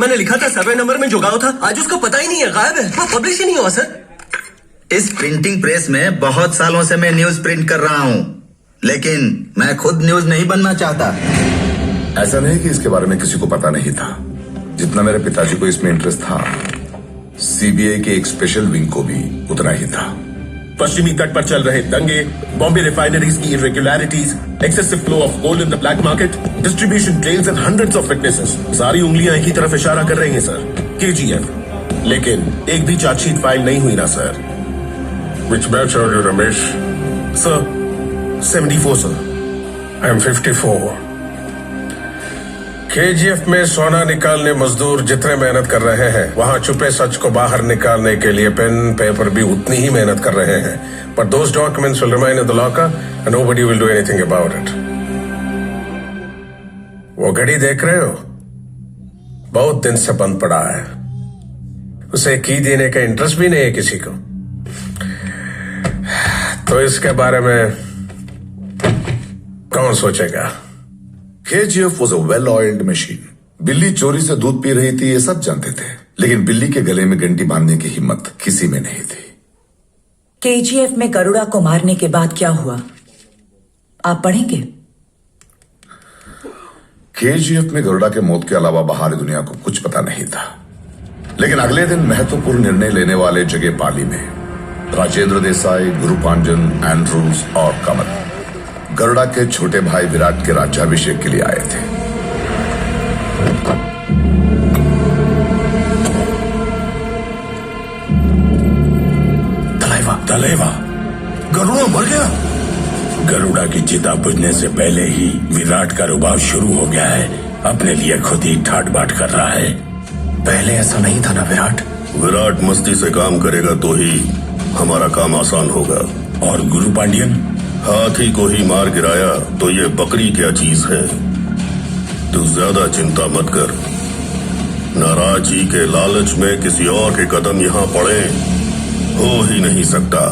मैंने लिखा था 7 नंबर में जुगाव था, आज उसका पता ही नहीं है, गायब है, वो पब्लिश ही नहीं हुआ सर। इस प्रिंटिंग प्रेस में बहुत सालों से मैं न्यूज प्रिंट कर रहा हूँ, लेकिन मैं खुद न्यूज नहीं बनना चाहता। ऐसा नहीं कि इसके बारे में किसी को पता नहीं था। जितना मेरे पिताजी को इसमें इंटरेस्ट था, सीबीआई के एक स्पेशल विंग को भी उतना ही था। पश्चिमी तट पर चल रहे दंगे, बॉम्बे रिफाइनरीज की irregularities, excessive flow of gold in the black market, distribution trails and hundreds of witnesses, सारी उंगलियां एक ही तरफ इशारा कर रही हैं सर, केजीएफ। लेकिन एक भी चार्जशीट फाइल नहीं हुई ना sir. Which batch are you, Ramesh? Sir 74 sir. I am 54. KGF में सोना निकालने मजदूर जितने मेहनत कर रहे हैं, वहां छुपे सच को बाहर निकालने के लिए पेन पेपर भी उतनी ही मेहनत कर रहे हैं। But those documents will remain in the locker and nobody will do anything about it. वो घड़ी देख रहे हो? बहुत दिन से बंद पड़ा है। उसे की देने का इंटरेस्ट भी नहीं है किसी को। तो इसके बारे में कौन सोचेगा? KGF was a well-oiled machine. बिल्ली चोरी से दूध पी रही थी, ये सब जानते थे, लेकिन बिल्ली के गले में घंटी बांधने की हिम्मत किसी में नहीं थी। KGF में गरुड़ा को मारने के बाद क्या हुआ, आप पढ़ेंगे? KGF में गरुड़ा के मौत के अलावा बाहरी दुनिया को कुछ पता नहीं था, लेकिन अगले दिन महत्वपूर्ण निर्णय लेने वाले जगह पाली में राजेंद्र देसाई, गुरुपांजन, एंड्रूज और कमल गरुड़ा के छोटे भाई विराट के राज्याभिषेक के लिए आए थे। तलेवा, गरुड़ा मर गया। गरुड़ा की चिता बुझने से पहले ही विराट का रुबाब शुरू हो गया है, अपने लिए खुद ही ठाट बाट कर रहा है। पहले ऐसा नहीं था ना विराट? विराट मस्ती से काम करेगा तो ही हमारा काम आसान होगा। और गुरु पांडियन? हाथी को ही मार गिराया तो ये बकरी क्या चीज है। तू ज्यादा चिंता मत कर, नाराज जी के लालच में किसी और के कदम यहाँ पड़े, हो ही नहीं सकता।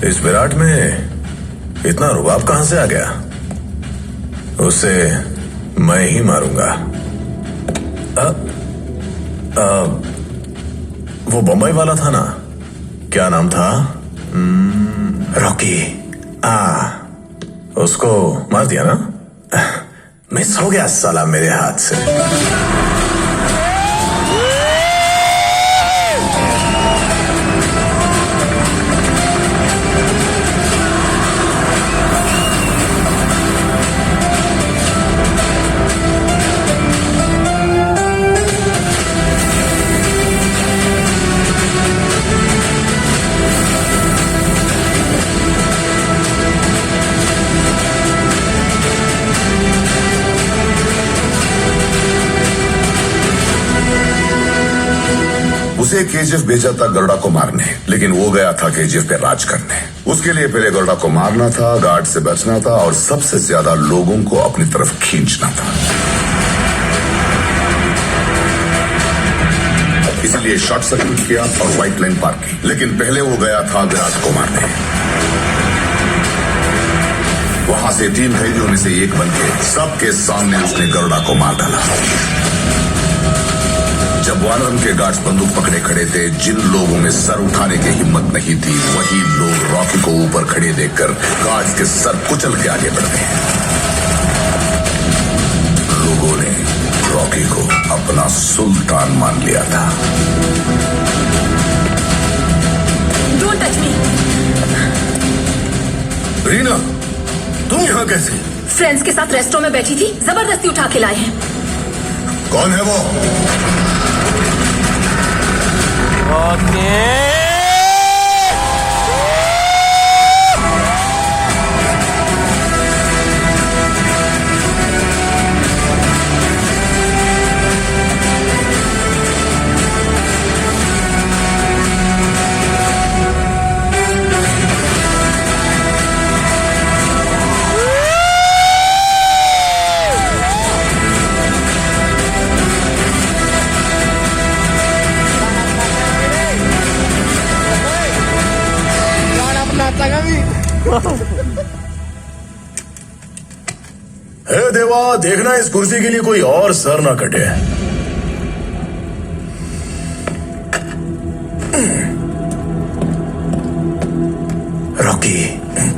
इस विराट में इतना रुबाब कहां से आ गया? उसे मैं ही मारूंगा। वो बम्बई वाला था ना, क्या नाम था? रॉकी। उसको मार दिया ना? मिस हो गया साला मेरे हाथ से। उसे केजीएफ भेजा था गरुड़ा को मारने, लेकिन वो गया था केजीएफ पे राज करने। उसके लिए पहले गरुड़ा को मारना था, गार्ड से बचना था और सबसे ज्यादा लोगों को अपनी तरफ खींचना था। इसलिए शॉर्ट सर्किट किया और व्हाइट लाइन पार की, लेकिन पहले वो गया था विराट को मारने। वहां से 3 भाइयों में से एक बनके सबके सामने उसने गरुड़ा को मार डाला। जब वानरम के गार्ड्स बंदूक पकड़े खड़े थे, जिन लोगों में सर उठाने की हिम्मत नहीं थी, वही लोग रॉकी को ऊपर खड़े देखकर गार्ड्स के सर कुचल के आगे बढ़ गए। लोगों ने रॉकी को अपना सुल्तान मान लिया था। Don't touch me. रीना, तुम यहाँ कैसे? फ्रेंड्स के साथ रेस्टोरेंट में बैठी थी, जबरदस्ती उठा के लाए हैं। कौन है वो? हे देवा, देखना इस कुर्सी के लिए कोई और सर ना कटे। रॉकी,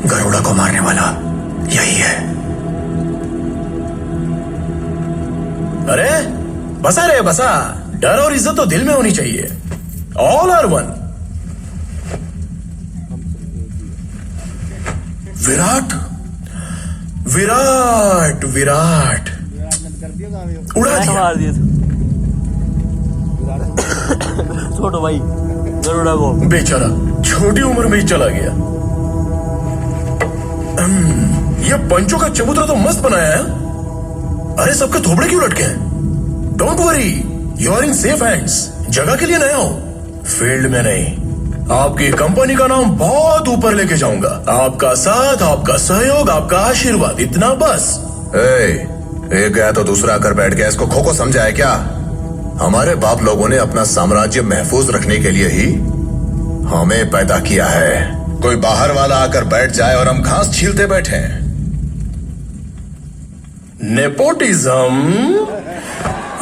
गरुड़ा को मारने वाला यही है। अरे बसा रे बसा, डर और इज्जत तो दिल में होनी चाहिए। All are one. Virat Virat Virat उड़ा दिया। मार दिया छोटो भाई गरुड़ा को। बेचारा छोटी उम्र में ही चला गया। ये पंचों का चबूतरा तो मस्त बनाया है। अरे सबके थोबड़े क्यों लटके हैं? Don't worry, you are in safe hands. जगह के लिए नया हो, फील्ड में नहीं। आपकी कंपनी का नाम बहुत ऊपर लेके जाऊंगा। आपका साथ, आपका सहयोग, आपका आशीर्वाद, इतना बस। एक गया तो दूसरा आकर बैठ गया। इसको खो समझा है क्या? हमारे बाप लोगों ने अपना साम्राज्य महफूज रखने के लिए ही हमें पैदा किया है। कोई बाहर वाला आकर बैठ जाए और हम घास छीलते बैठे हैं। नेपोटिज्म,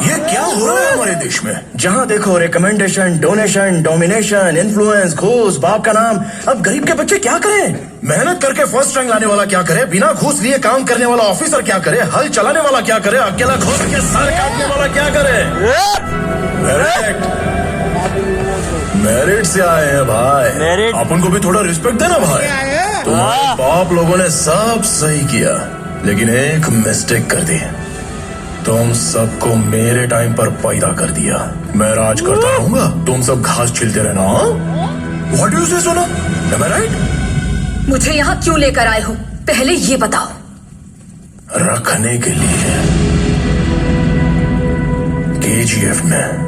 ये क्या हो रहा है हमारे देश में? जहां देखो रिकमेंडेशन, डोनेशन, डोमिनेशन, इन्फ्लुएंस, घूस, बाप का नाम। अब गरीब के बच्चे क्या करें? मेहनत करके फर्स्ट रैंक लाने वाला क्या करे? बिना घूस लिए काम करने वाला ऑफिसर क्या करे? हल चलाने वाला क्या करे? अकेला घुस के सर काटने वाला क्या करे? मेरिट, मेरिट से आए हैं भाई। मेरिट? अपन को भी थोड़ा रिस्पेक्ट देना भाई। तुम्हारे बाप लोगों ने सब सही किया, लेकिन एक मिस्टेक कर दी। तुम सबको मेरे टाइम पर पैदा कर दिया। मैं राज करता रहूंगा, तुम सब घास छिलते रहना। व्हाट डू यू से सोना? एम आई राइट? मुझे यहाँ क्यों लेकर आए हो, पहले ये बताओ। रखने के लिए। केजीएफ में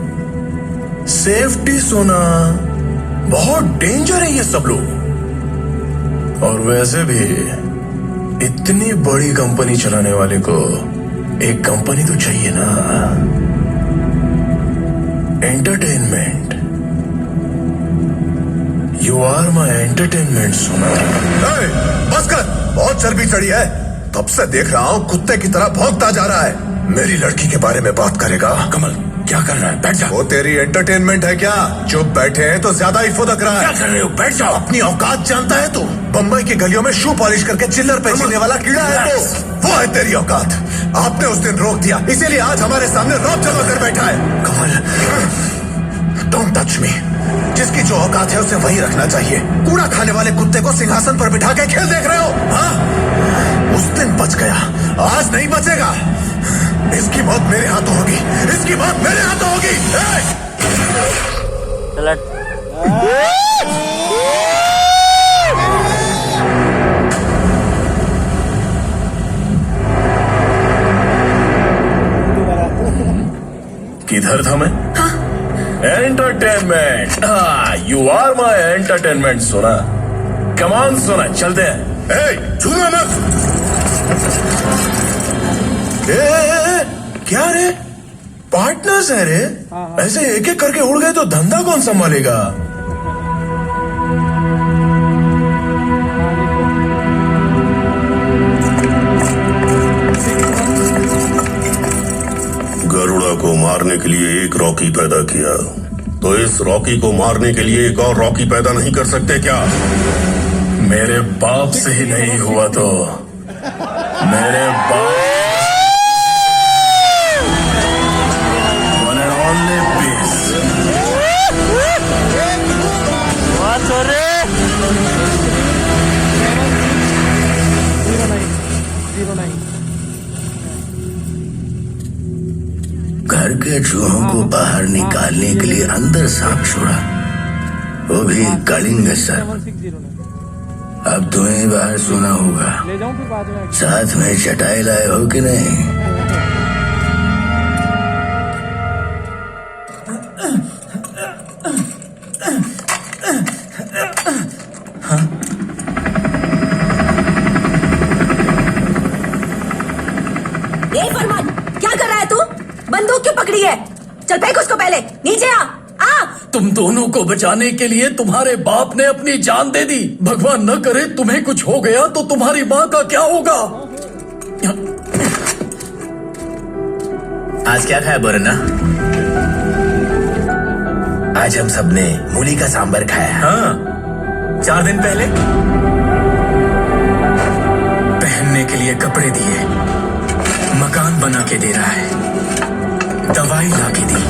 सेफ्टी सोना, बहुत डेंजर है ये सब लोग। और वैसे भी इतनी बड़ी कंपनी चलाने वाले को एक कंपनी तो चाहिए ना। Entertainment, you are my entertainment सोना। बस कर, बहुत चर्बी चढ़ी है। तब से देख रहा हूँ कुत्ते की तरह भौंकता जा रहा है। मेरी लड़की के बारे में बात करेगा? कमल, क्या कर रहा है? बैठ जा। वो तेरी एंटरटेनमेंट है क्या? चुप बैठे हैं तो ज्यादा ही फुदक रहा क्या है। कर रहे हो? बैठ जाओ। अपनी औकात जानता है तू? बम्बई की गलियों में शू पॉलिश करके चिल्लर पे चलने वाला कीड़ा है तो वो है तेरी औकात। आपने उस दिन रोक दिया, इसीलिए आज हमारे सामने रौब जमा कर बैठा है। कमल, डोंट टच मी। जिसकी जो औकात है उसे वही रखना चाहिए। कूड़ा खाने वाले कुत्ते को सिंहासन पर बिठा के खेल देख रहे हो? हाँ, उस दिन बच गया, आज नहीं बचेगा। इसकी मौत मेरे हाथों होगी, इसकी मौत मेरे हाथों होगी। किधर था मैं? Entertainment, you are my entertainment सोना। कमान सोना, चलते हैं। छूना मत। क्या रे, पार्टनर्स है रे? ऐसे एक एक करके उड़ गए तो धंधा कौन संभालेगा? गरुड़ा को मारने के लिए एक रॉकी पैदा किया, तो इस रॉकी को मारने के लिए एक और रॉकी पैदा नहीं कर सकते क्या? मेरे बाप से ही नहीं हुआ तो मेरे बाप one and only peace. घर के चूहों को बाहर निकालने के लिए अंदर सांप छोड़ा, वो भी कलिंग सर। अब तुम्हें बाहर सोना होगा। साथ में चटाई लाए हो कि नहीं? ए फरमान, क्या कर रहा है तू? बंदूक क्यों पकड़ी है? चल फेंक उसको, पहले नीचे आ। तुम दोनों को बचाने के लिए तुम्हारे बाप ने अपनी जान दे दी। भगवान न करे तुम्हें कुछ हो गया तो तुम्हारी माँ का क्या होगा? आज क्या खाया बोरना? आज हम सबने मूली का सांबर खाया। हाँ, 4 दिन पहले पहनने के लिए कपड़े दिए, मकान बना के दे रहा है, दवाई ला के दी,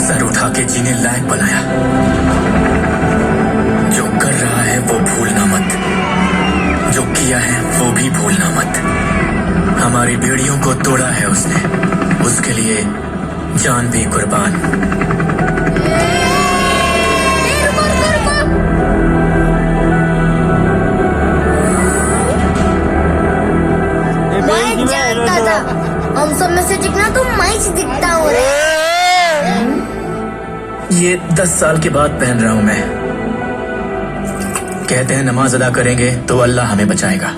सर उठा के जीने लायक बनाया। जो कर रहा है वो भूलना मत, जो किया है वो भी भूलना मत। हमारी बेड़ियों को तोड़ा है उसने, उसके लिए जान भी कुर्बान। मैं जानता था हम सब में से दिखना तो मैं ही दिखता हूँ रे। ये 10 साल के बाद पहन रहा हूं मैं। कहते हैं नमाज अदा करेंगे तो अल्लाह हमें बचाएगा,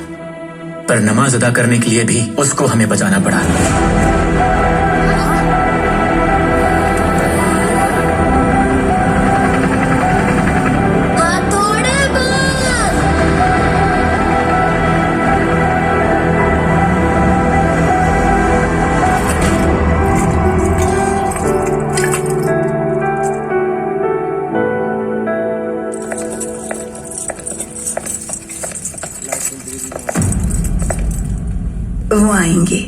पर नमाज अदा करने के लिए भी उसको हमें बचाना पड़ा। वो आएंगे,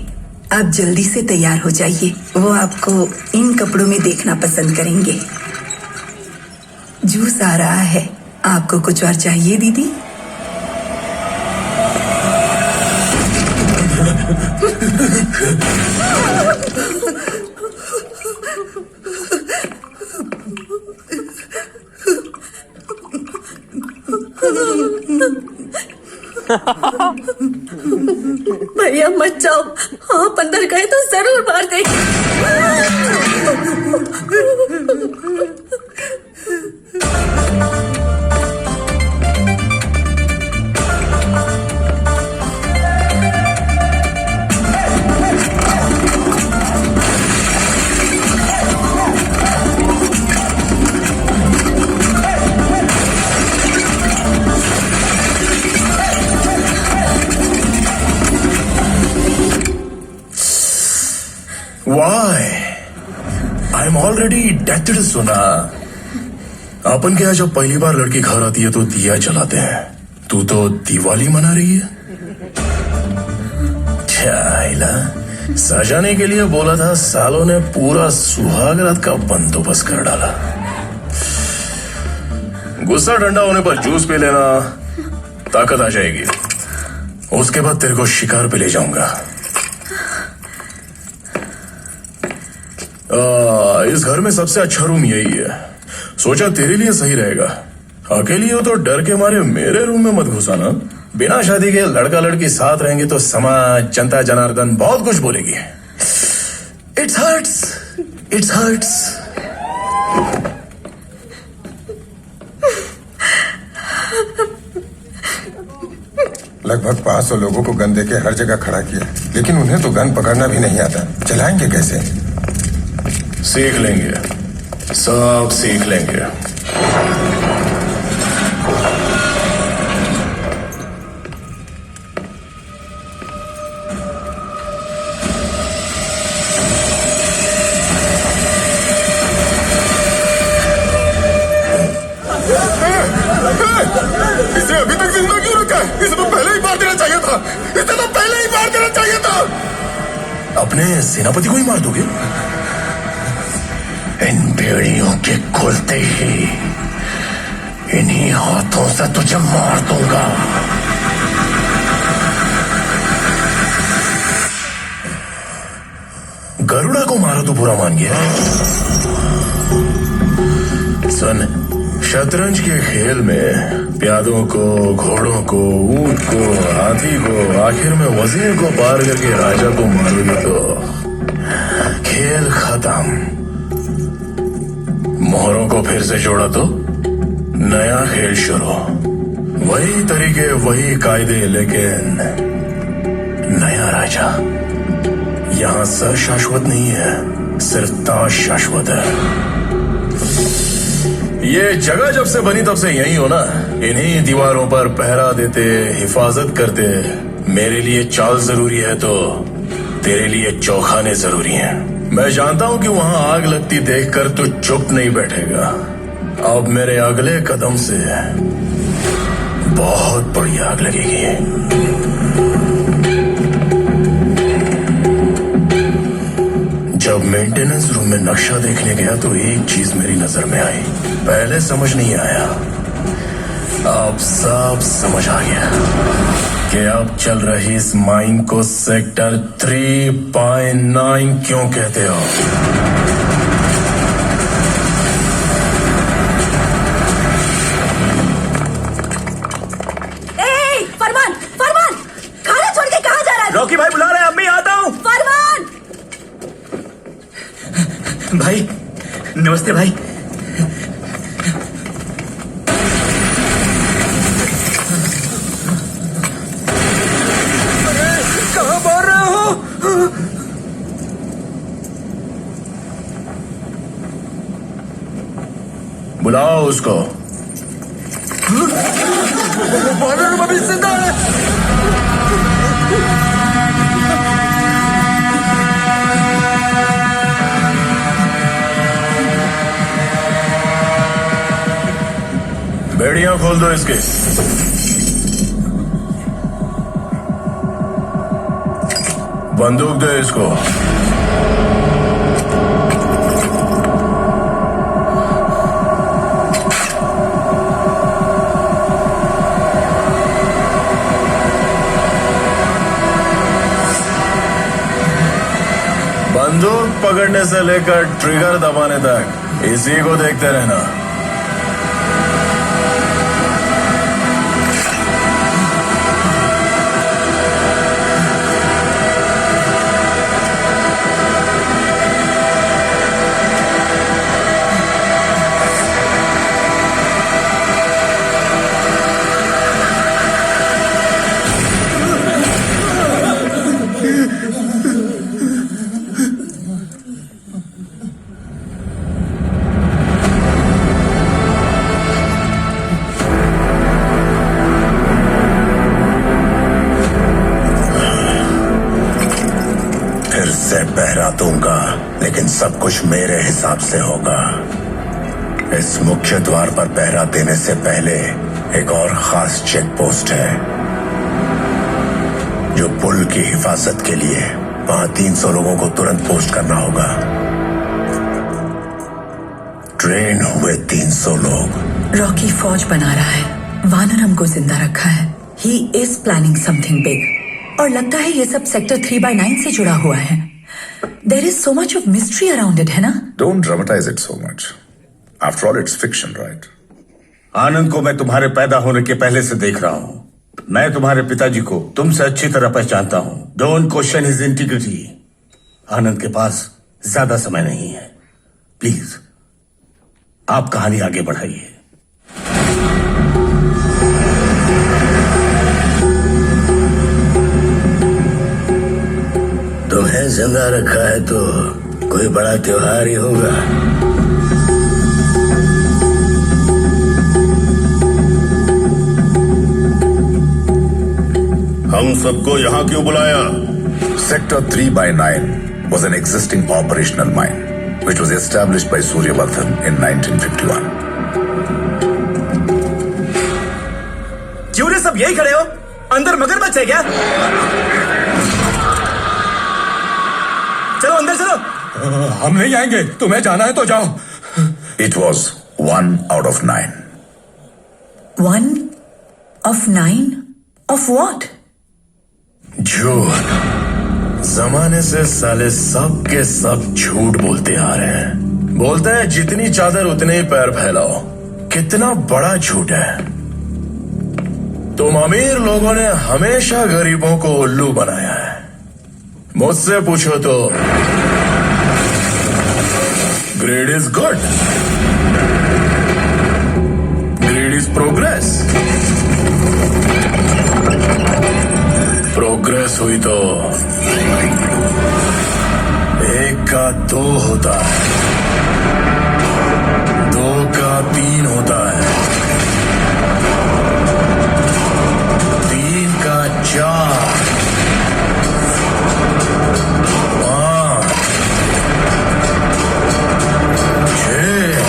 आप जल्दी से तैयार हो जाइए। वो आपको इन कपड़ों में देखना पसंद करेंगे। जूस आ रहा है, आपको कुछ और चाहिए दीदी? भैया मत जाओ, आप अंदर गए तो जरूर मार देंगे। Why? I'm already dead, सुना। अपन के यहाँ जब पहली बार लड़की घर आती है तो दिया जलाते हैं, तू तो दिवाली मना रही है। चाइला सजाने के लिए बोला था, सालों ने पूरा सुहाग रात का बंदोबस्त कर डाला। गुस्सा ठंडा होने पर जूस पी लेना, ताकत आ जाएगी। उसके बाद तेरे को शिकार पे ले जाऊंगा। इस घर में सबसे अच्छा रूम यही है, सोचा तेरे लिए सही रहेगा। अकेली हो तो डर के मारे मेरे रूम में मत घुसाना। बिना शादी के लड़का लड़की साथ रहेंगे तो समाज, जनता जनार्दन बहुत कुछ बोलेगी। It's hurts, it's hurts. लगभग 500 लोगों को गन देके हर जगह खड़ा किया, लेकिन उन्हें तो गन पकड़ना भी नहीं आता। चलाएंगे कैसे? सीख लेंगे, सब सीख लेंगे। इसे अभी तक जिंदा क्यों रखा है? इसे तो पहले ही मार देना चाहिए था। इसे तो पहले ही मार देना चाहिए था। अपने सेनापति को ही मार दोगे? इन बेड़ियों के खुलते ही इन्हीं हाथों से तुझे मार दूंगा। गरुड़ा को मारा तो बुरा मान गया। सुन, शतरंज के खेल में प्यादों को, घोड़ों को, ऊंट को, हाथी को, आखिर में वजीर को पार करके राजा को मारोगे तो खेल खत्म। मोहरों को फिर से जोड़ा तो नया खेल शुरू। वही तरीके, वही कायदे, लेकिन नया राजा। यहाँ सर शाश्वत नहीं है, सिर्फ ताश शाश्वत है। ये जगह जब से बनी तब से यही हो ना। इन्हीं दीवारों पर पहरा देते, हिफाजत करते। मेरे लिए चाल जरूरी है तो तेरे लिए चौखाने जरूरी हैं। मैं जानता हूं कि वहां आग लगती देखकर तू चुप नहीं बैठेगा। अब मेरे अगले कदम से बहुत बड़ी आग लगेगी। जब मेंटेनेंस रूम में नक्शा देखने गया तो एक चीज मेरी नजर में आई। पहले समझ नहीं आया, अब सब समझ आ गया कि अब चल रही इस माइन को सेक्टर 3/9 क्यों कहते हो। फरमान, फरमान, खाना छोड़ के कहाँ जा रहा है? रॉकी भाई बुला रहे हैं, अम्मी आता हूँ। फरमान! भाई नमस्ते भाई। कहाँ बोल रहे हो? बुलाओ उसको। अभी जिंदा है। बेड़ियां खोल दो इसके। बंदूक दे इसको। बंदूक पकड़ने से लेकर ट्रिगर दबाने तक इसी को देखते रहना। पहरा दूंगा, लेकिन सब कुछ मेरे हिसाब से होगा। इस मुख्य द्वार पर पहरा देने से पहले एक और खास चेक पोस्ट है, जो पुल की हिफाजत के लिए वहां 300 लोगों को तुरंत पोस्ट करना होगा। ट्रेन हुए 300 लोग। रॉकी फौज बना रहा है, वानरम को जिंदा रखा है। He is planning something big. और लगता है ये सब सेक्टर 3/9 से जुड़ा हुआ है। There is so much of mystery around it, है ना? Don't dramatize it so much. After all, it's fiction, right? आनंद को मैं तुम्हारे पैदा होने के पहले से देख रहा हूं। मैं तुम्हारे पिताजी को तुमसे अच्छी तरह पहचानता हूं। Don't question his integrity. Anand के पास ज्यादा समय नहीं है। प्लीज आप कहानी आगे बढ़ाइए। तुम्हें जिंदा रखा है तो कोई बड़ा त्योहार ही होगा। हम सबको यहाँ क्यों बुलाया? Sector 3/9 was an existing operational mine, which was established by Suryavardhan in 1951. क्यों रे सब यही खड़े हो? अंदर मगरमच्छ है क्या? चलो अंदर चलो। हम नहीं आएंगे, तुम्हें जाना है तो जाओ। It was 1 out of 9. 1 of 9 of what? झूठ। जमाने से साले सब के सब झूठ बोलते आ रहे हैं। बोलते हैं जितनी चादर उतने ही पैर फैलाओ। कितना बड़ा झूठ है। तुम अमीर लोगों ने हमेशा गरीबों को उल्लू बनाया है। मुझसे पूछो तो grade is good, grade is progress. Progress हुई तो एक का दो होता है, 2 का 3 होता है, 3 का 4, 5, 6,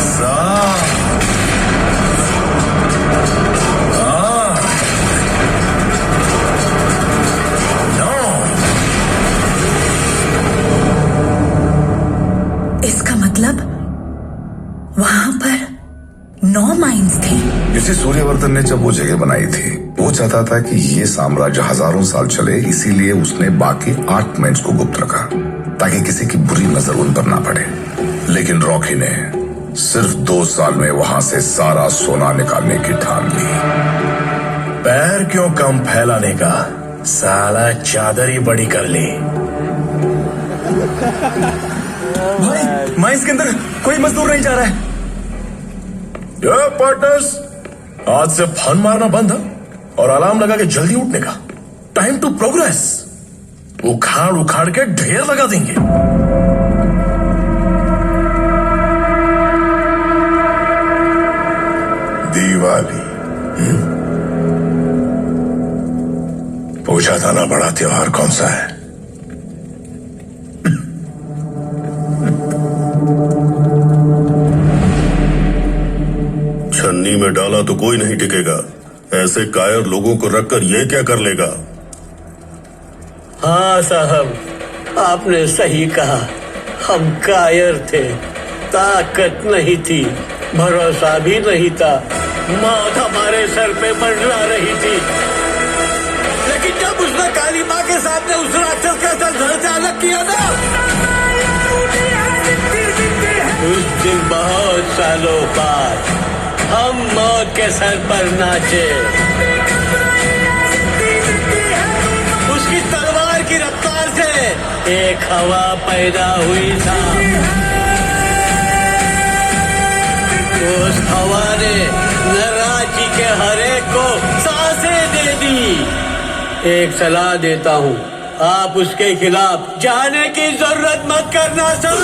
7, 8, 9। इसका मतलब वहां पर 9 माइंस थी। इसी सूर्यवर्धन ने जब वो जगह बनाई थी, वो चाहता था कि ये साम्राज्य हजारों साल चले, इसीलिए उसने बाकी 8 माइंस को गुप्त रखा ताकि किसी की बुरी नजर उन पर ना पड़े। लेकिन रॉकी ने सिर्फ 2 साल में वहां से सारा सोना निकालने की ठान ली। पैर क्यों कम फैलाने का, साला चादर ही बड़ी कर ली। भाई माइंस के अंदर कोई मजदूर नहीं जा रहा है। ये पार्टनर्स, आज से फन मारना बंद है और अलार्म लगा के जल्दी उठने का। Time to progress. उखाड़ उखाड़ के ढेर लगा देंगे। दिवाली पूछा था ना, बड़ा त्योहार कौन सा है? छन्नी में डाला तो कोई नहीं टिकेगा। ऐसे कायर लोगों को रखकर ये क्या कर लेगा? हाँ साहब, आपने सही कहा। हम कायर थे, ताकत नहीं थी, भरोसा भी नहीं था, मौत हमारे सर पे मंडरा रही थी। लेकिन जब उसने काली माँ के सामने उस राक्षस का सर धड़ से अलग किया ना, उस दिन बहुत सालों बाद हम मौत के सर पर नाचे। उसकी तलवार की रफ्तार से एक हवा पैदा हुई था। उस हवा ने राज्य के हरेक को सांसें दे दी। एक सलाह देता हूँ, आप उसके खिलाफ जाने की जरूरत मत करना सर।